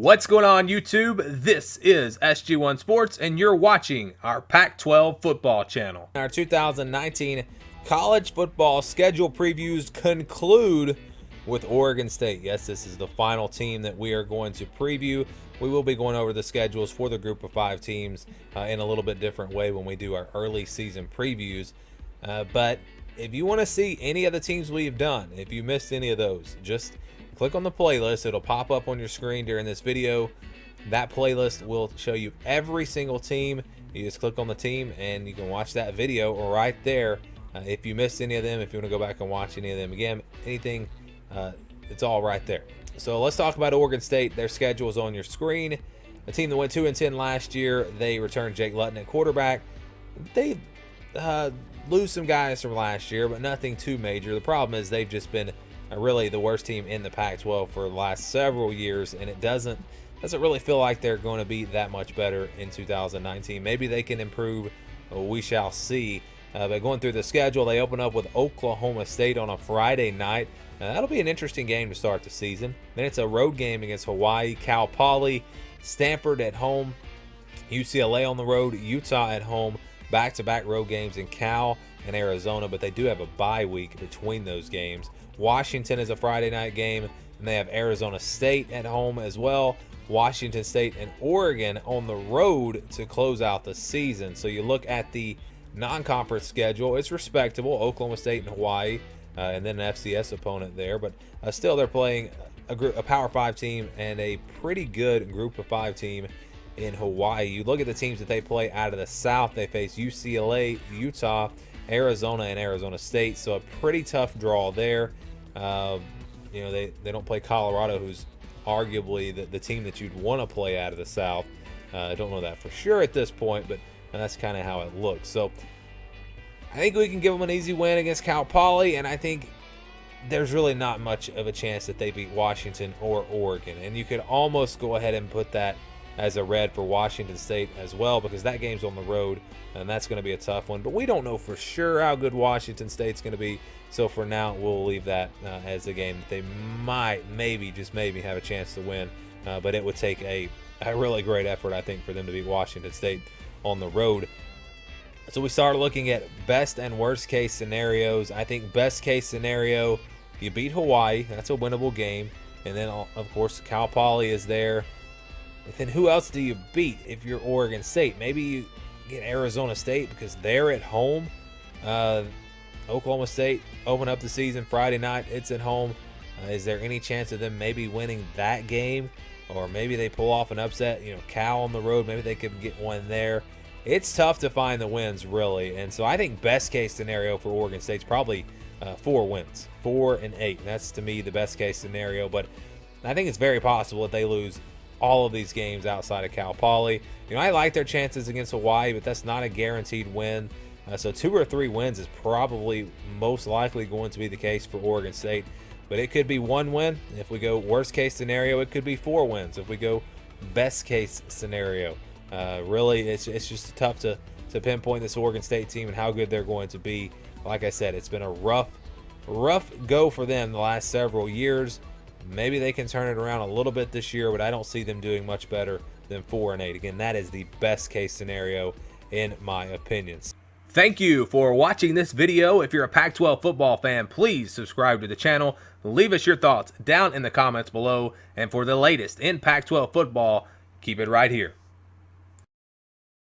What's going on, YouTube? This is SG1 Sports, and you're watching our Pac-12 football channel. Our 2019 college football schedule previews conclude with Oregon State. Yes, this is the final team that we are going to preview. We will be going over the schedules for the group of 5 teams in a little bit different way when we do our early season previews. But if you want to see any of the teams we've done, if you missed any of those, just click on the playlist. It'll pop up on your screen during this video. That playlist will show you every single team. You just click on the team and you can watch that video right there. If you missed any of them, if you want to go back and watch any of them again, anything, it's all right there. So let's talk about Oregon State. Their schedule is on your screen. A team that went 2-10 last year. They returned Jake Luton at quarterback. They lose some guys from last year, but nothing too major. The problem is they've just been really the worst team in the Pac-12 for the last several years, and it doesn't really feel like they're going to be that much better in 2019. Maybe they can improve. We shall see. But going through the schedule, they open up with Oklahoma State on a Friday night. That'll be an interesting game to start the season. Then it's a road game against Hawaii, Cal Poly, Stanford at home, UCLA on the road, Utah at home. Back-to-back road games in Cal and Arizona, but they do have a bye week between those games. Washington is a Friday night game, and they have Arizona State at home as well. Washington State and Oregon on the road to close out the season. So you look at the non-conference schedule, it's respectable. Oklahoma State and Hawaii, and then an FCS opponent there, but still they're playing a Power 5 team and a pretty good Group of 5 team in Hawaii. You look at the teams that they play out of the South. They face UCLA, Utah, Arizona, and Arizona State. So a pretty tough draw there. They don't play Colorado, who's arguably the team that you'd want to play out of the South. I don't know that for sure at this point, but that's kind of how it looks. So I think we can give them an easy win against Cal Poly, and I think there's really not much of a chance that they beat Washington or Oregon. And you could almost go ahead and put that as a red for Washington State as well, because that game's on the road, and that's going to be a tough one. But we don't know for sure how good Washington State's going to be, so for now we'll leave that as a game that they might, just maybe have a chance to win. But it would take a really great effort, I think, for them to beat Washington State on the road. So we started looking at best and worst case scenarios. I think best case scenario, you beat Hawaii. That's a winnable game. And then, of course, Cal Poly is there. But then who else do you beat if you're Oregon State? Maybe you get Arizona State because they're at home. Oklahoma State open up the season Friday night. It's at home. Is there any chance of them maybe winning that game? Or maybe they pull off an upset, Cal on the road. Maybe they could get one there. It's tough to find the wins, really. And so I think best case scenario for Oregon State's probably 4 wins, 4 and 8. That's, to me, the best case scenario. But I think it's very possible that they lose all of these games outside of Cal Poly. I like their chances against Hawaii, but that's not a guaranteed win. So 2 or 3 wins is probably most likely going to be the case for Oregon State. But it could be 1 win. If we go worst case scenario, it could be 4 wins. If we go best case scenario, really, it's just tough to pinpoint this Oregon State team and how good they're going to be. Like I said, it's been a rough go for them the last several years. Maybe they can turn it around a little bit this year, but I don't see them doing much better than 4 and 8. Again, that is the best case scenario in my opinion. Thank you for watching this video. If you're a Pac-12 football fan, please subscribe to the channel. Leave us your thoughts down in the comments below. And for the latest in Pac-12 football, keep it right here.